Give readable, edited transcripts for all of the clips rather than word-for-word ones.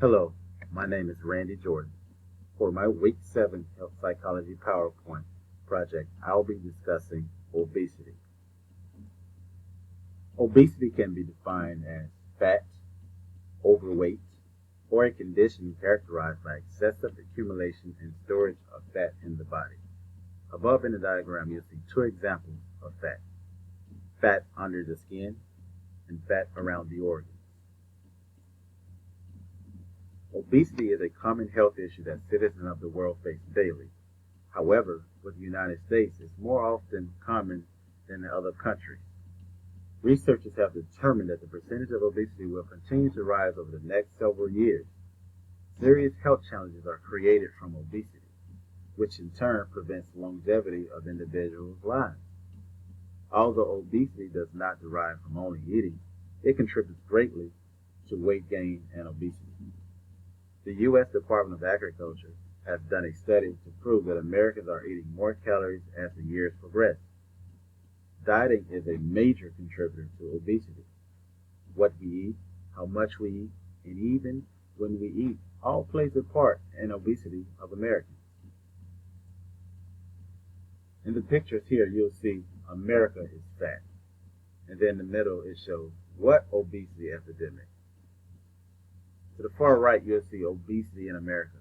Hello, my name is Randy Jordan. For my Week 7 Health Psychology PowerPoint project, I'll be discussing obesity. Obesity can be defined as fat, overweight, or a condition characterized by excessive accumulation and storage of fat in the body. Above in the diagram, you'll see two examples of fat: fat under the skin and fat around the organs. Obesity is a common health issue that citizens of the world face daily. However, with the United States, it's more often common than in other countries. Researchers have determined that the percentage of obesity will continue to rise over the next several years. Serious health challenges are created from obesity, which in turn prevents longevity of individuals' lives. Although obesity does not derive from only eating, it contributes greatly to weight gain and obesity. The U.S. Department of Agriculture has done a study to prove that Americans are eating more calories as the years progress. Dieting is a major contributor to obesity. What we eat, how much we eat, and even when we eat all plays a part in obesity of Americans. In the pictures here, you'll see America is fat. And then in the middle, it shows what obesity epidemic. To the far right, you'll see obesity in America.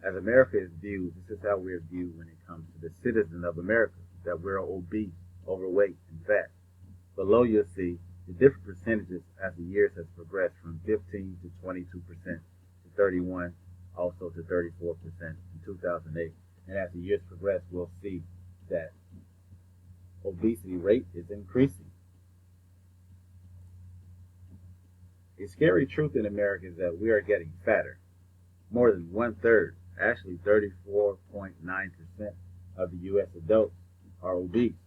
As America is viewed, this is how we're viewed when it comes to the citizen of America, that we're obese, overweight, and fat. Below, you'll see the different percentages as the years has progressed from 15 to 22% to 31, also to 34% in 2008. And as the years progress, we'll see that obesity rate is increasing. A scary truth in America is that we are getting fatter. More than one-third, actually 34.9% of the U.S. adults are obese.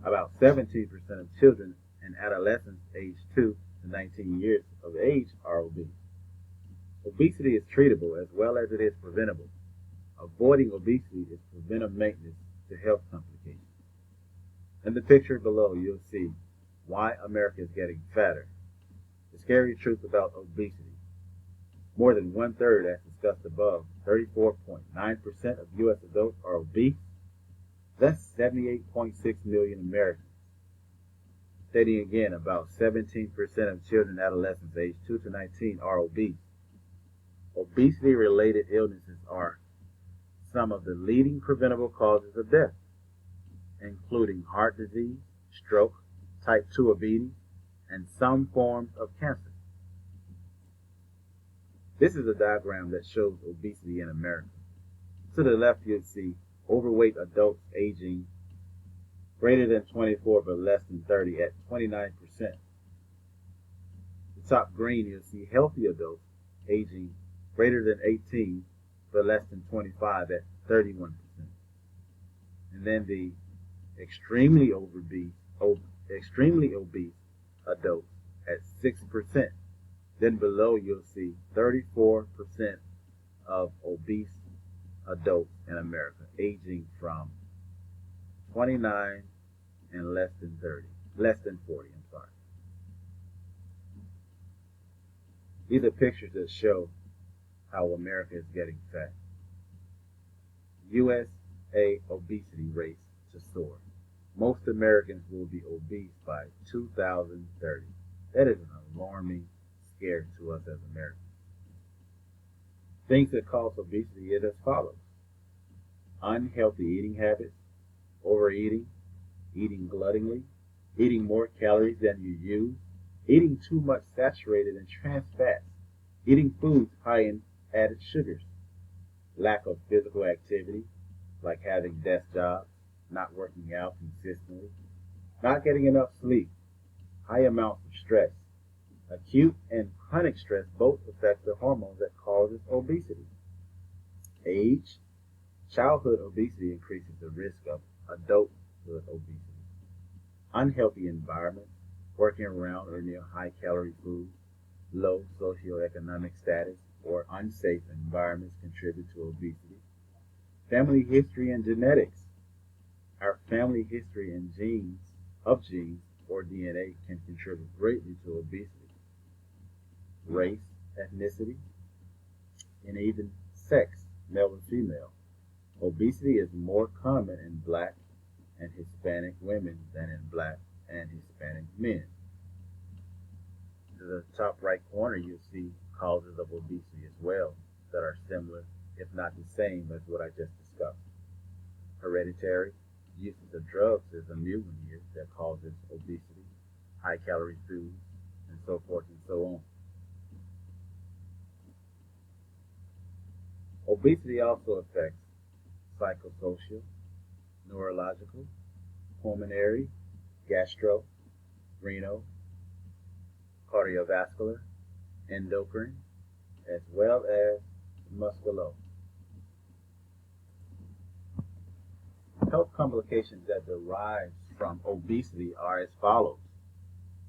About 17% of children and adolescents aged 2 to 19 years of age are obese. Obesity is treatable as well as it is preventable. Avoiding obesity is preventive maintenance to health complications. In the picture below, you'll see why America is getting fatter. The scary truth about obesity. More than one-third, as discussed above, 34.9% of U.S. adults are obese. That's 78.6 million Americans. Stating again, about 17% of children and adolescents aged 2 to 19 are obese. Obesity-related illnesses are some of the leading preventable causes of death, including heart disease, stroke, type 2 diabetes, and some forms of cancer. This is a diagram that shows obesity in America. To the left, you'll see overweight adults aging greater than 24 but less than 30 at 29%. The top green, you'll see healthy adults aging greater than 18 but less than 25 at 31%. And then the extremely obese adults at 6%. Then below, you'll see 34% of obese adults in America aging from 29 and less than 40, I'm sorry. These are pictures that show how America is getting fat. USA obesity rates to soar. Most Americans will be obese by 2030. That is an alarming scare to us as Americans. Things that cause obesity is as follows: unhealthy eating habits, overeating, eating gluttonly, eating more calories than you use, eating too much saturated and trans fats, eating foods high in added sugars, lack of physical activity, like having desk jobs, not working out consistently, not getting enough sleep, high amounts of stress. Acute and chronic stress both affect the hormones that causes obesity. Age, childhood obesity increases the risk of adulthood obesity. Unhealthy environments, working around or near high-calorie foods, low socioeconomic status, or unsafe environments contribute to obesity. Family history and genetics. Our family history and genes or DNA can contribute greatly to obesity. Race, ethnicity. and even sex, male and female. Obesity is more common in black and Hispanic women than in black and Hispanic men. To the top right corner, you'll see causes of obesity as well that are similar, if not the same, as what I just discussed. Hereditary uses of drugs is a new one here that causes obesity, high calorie foods, and so forth and so on. Obesity also affects psychosocial, neurological, pulmonary, gastro, renal, cardiovascular, endocrine, as well as musculo. Health complications that derive from obesity are as follows: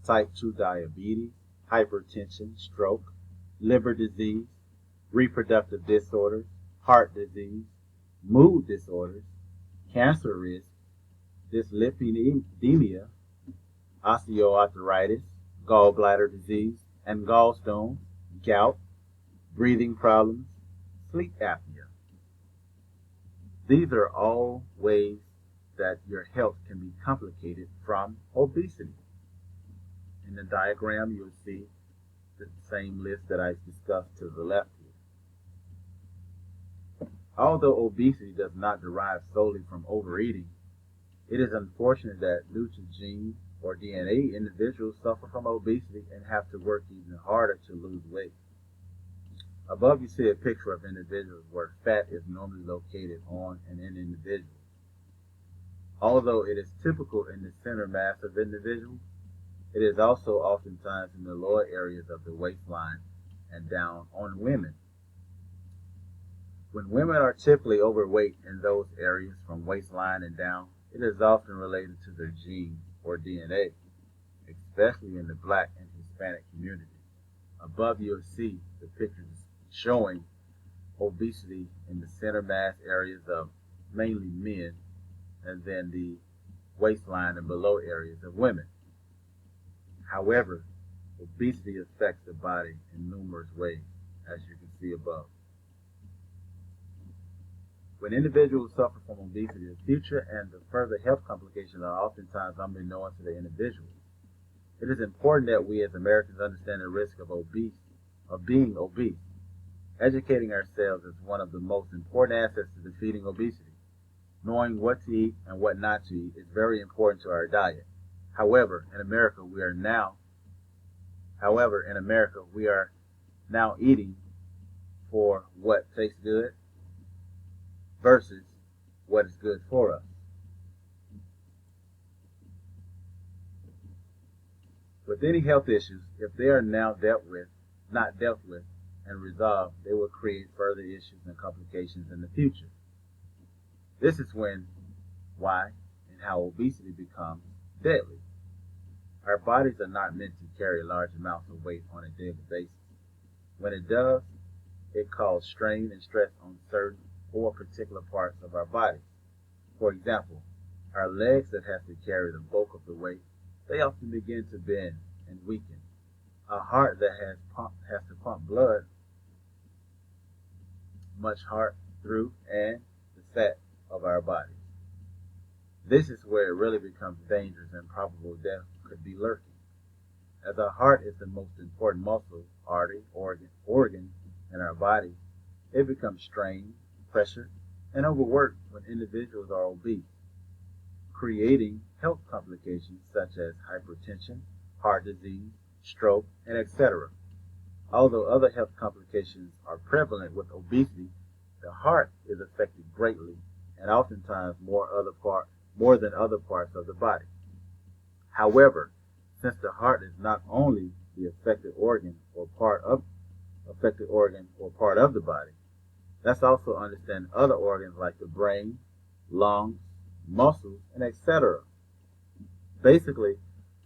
type 2 diabetes, hypertension, stroke, liver disease, reproductive disorders, heart disease, mood disorders, cancer risk, dyslipidemia, osteoarthritis, gallbladder disease, and gallstones, gout, breathing problems, sleep apnea. These are all ways that your health can be complicated from obesity. In the diagram, you'll see the same list that I discussed to the left here. Although obesity does not derive solely from overeating, it is unfortunate that due to genes or DNA, individuals suffer from obesity and have to work even harder to lose weight. Above you see a picture of individuals where fat is normally located on an individual. Although it is typical in the center mass of individuals, it is also oftentimes in the lower areas of the waistline and down on women. When women are typically overweight in those areas from waistline and down, it is often related to their genes or DNA, especially in the black and Hispanic community. Above you'll see the pictures showing obesity in the center mass areas of mainly men, and then the waistline and below areas of women. However, obesity affects the body in numerous ways, as you can see above. When individuals suffer from obesity, the future and the further health complications are oftentimes unbeknown to the individual. It is important that we as Americans understand the risk of being obese. Educating ourselves is one of the most important assets to defeating obesity. Knowing what to eat and what not to eat is very important to our diet. However, in America, we are now eating for what tastes good versus what is good for us. With any health issues, if they are now not dealt with and resolved, they will create further issues and complications in the future. This is why and how obesity becomes deadly. Our bodies are not meant to carry large amounts of weight on a daily basis. When it does, it causes strain and stress on certain or particular parts of our bodies. For example, our legs that have to carry the bulk of the weight, they often begin to bend and weaken. Our heart that has to pump blood much heart through, and the fat of our bodies. This is where it really becomes dangerous and probable death could be lurking. As our heart is the most important muscle, artery, organ in our body, it becomes strained, pressured, and overworked when individuals are obese, creating health complications such as hypertension, heart disease, stroke, and etc. Although other health complications are prevalent with obesity, the heart is affected greatly and oftentimes more than other parts of the body. However, since the heart is not only the affected organ or part of the body, let's also understand other organs like the brain, lungs, muscles, and etc. Basically,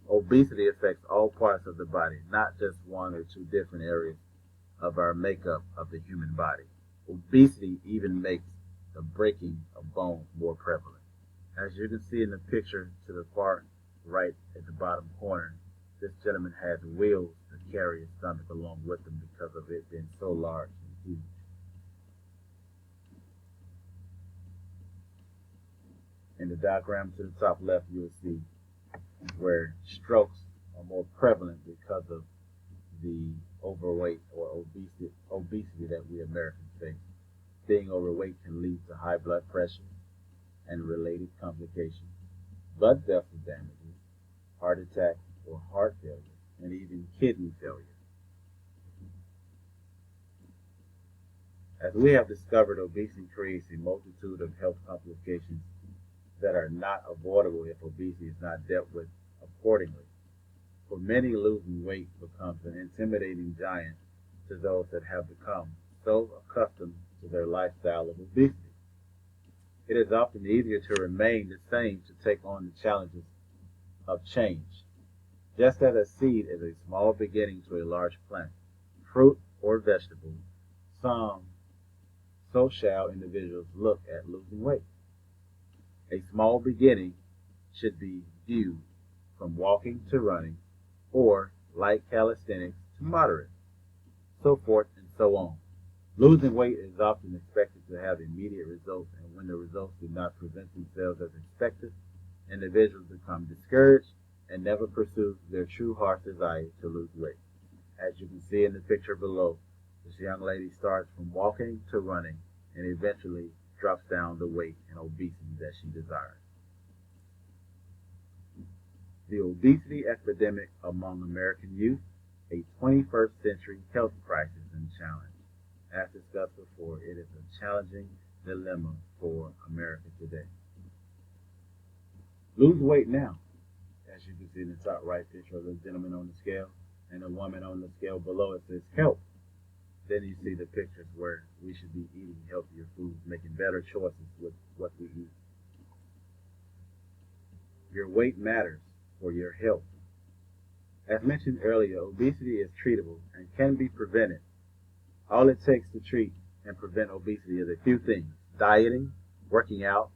obesity affects all parts of the body, not just one or two different areas of our makeup of the human body. Obesity even makes the breaking of bones more prevalent. As you can see in the picture to the far right at the bottom corner, this gentleman has wheels to carry his stomach along with him because of it being so large and huge. In the diagram to the top left, you will see where strokes are more prevalent because of the overweight or obesity that we Americans face. Being overweight can lead to high blood pressure and related complications, blood vessel damages, heart attack or heart failure, and even kidney failure. As we have discovered, obesity creates a multitude of health complications that are not avoidable if obesity is not dealt with accordingly. For many, losing weight becomes an intimidating giant to those that have become so accustomed to their lifestyle of obesity. It is often easier to remain the same to take on the challenges of change. Just as a seed is a small beginning to a large plant, fruit, or vegetable, so shall individuals look at losing weight. A small beginning should be viewed from walking to running, or light calisthenics to moderate, so forth and so on. Losing weight is often expected to have immediate results, and when the results do not present themselves as expected, individuals become discouraged and never pursue their true heart's desire to lose weight. As you can see in the picture below, this young lady starts from walking to running and eventually drops down the weight and obesity that she desires. The obesity epidemic among American youth, a 21st century health crisis and challenge. As discussed before, it is a challenging dilemma for America today. Lose weight now. As you can see in the top right picture of the gentleman on the scale and the woman on the scale below, it says help. Then you see the pictures where we should be eating healthier foods, making better choices with what we eat. Your weight matters for your health. As mentioned earlier, obesity is treatable and can be prevented. All it takes to treat and prevent obesity is a few things: dieting, working out,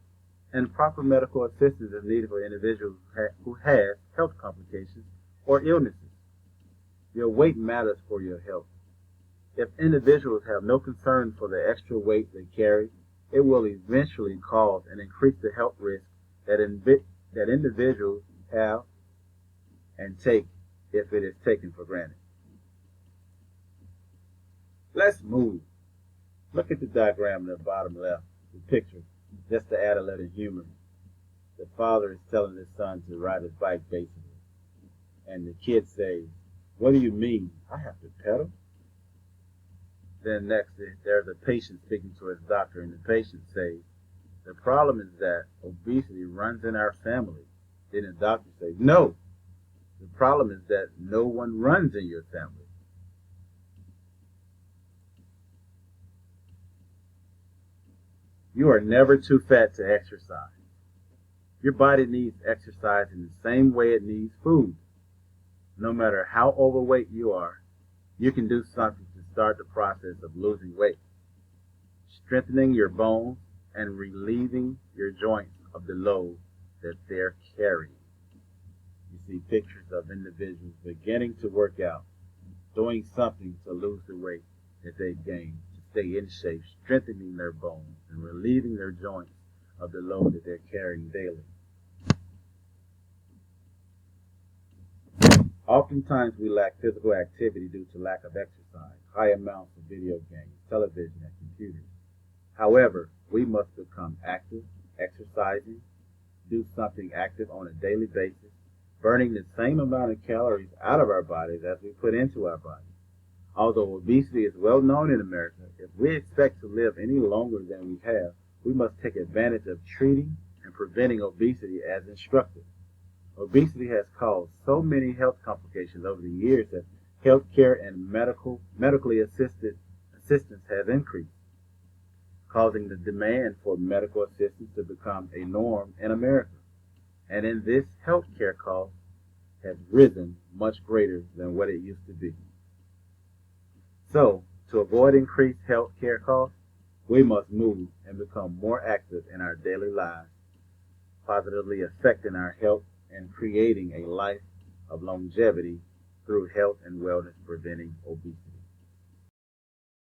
and proper medical assistance is needed for individuals who have health complications or illnesses. Your weight matters for your health. If individuals have no concern for the extra weight they carry, it will eventually cause and increase the health risk that individuals have and take if it is taken for granted. Let's move. Look at the diagram in the bottom left, the picture, just to add a little humor. The father is telling his son to ride his bike basically, and the kid says, "What do you mean? I have to pedal?" Then next, there's a patient speaking to his doctor, and the patient says, "The problem is that obesity runs in our family." Then the doctor says, "No, the problem is that no one runs in your family." You are never too fat to exercise. Your body needs exercise in the same way it needs food. No matter how overweight you are, you can do something to start the process of losing weight, strengthening your bones and relieving your joints of the load that they're carrying. You see pictures of individuals beginning to work out, doing something to lose the weight that they've gained, to stay in shape, strengthening their bones and relieving their joints of the load that they're carrying daily. Oftentimes we lack physical activity due to lack of exercise, high amounts of video games, television, and computers. However, we must become active, exercising, do something active on a daily basis, burning the same amount of calories out of our bodies as we put into our bodies. Although obesity is well known in America, if we expect to live any longer than we have, we must take advantage of treating and preventing obesity as instructed. Obesity has caused so many health complications over the years that healthcare and medically assistance has increased, causing the demand for medical assistance to become a norm in America. And in this, healthcare cost has risen much greater than what it used to be. So, to avoid increased healthcare costs, we must move and become more active in our daily lives, positively affecting our health and creating a life of longevity through health and wellness preventing obesity.